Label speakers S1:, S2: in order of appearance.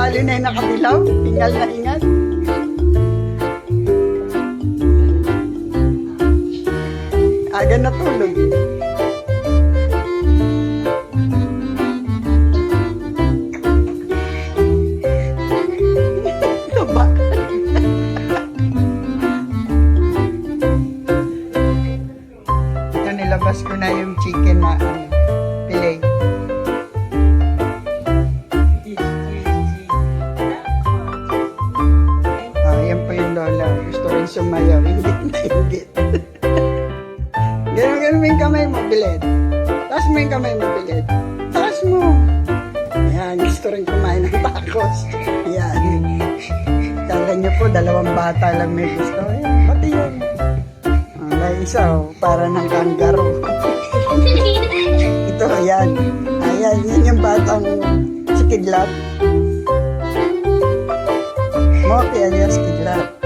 S1: lalo na yung nakadilaw. Hingal na hingal. Aga natulog. Taba. Ito, nilabas ko na yung chicken na fillet. Yan po yung lola. Gusto rin sumayaw. Hingit na hingit. Ganun mo yung kamay mo, bilid. Taas mo yung kamay mo, bilid. Taas mo. Ayan, gusto rin kumain ng tacos. Ayan. Kala nyo po, 2 bata lang may gusto. Ayan, pati yun. May isa, para ng kangaroo. Ito, ayan. Ayan, yan yung batang si Kidlat. Moki alias Kidlat.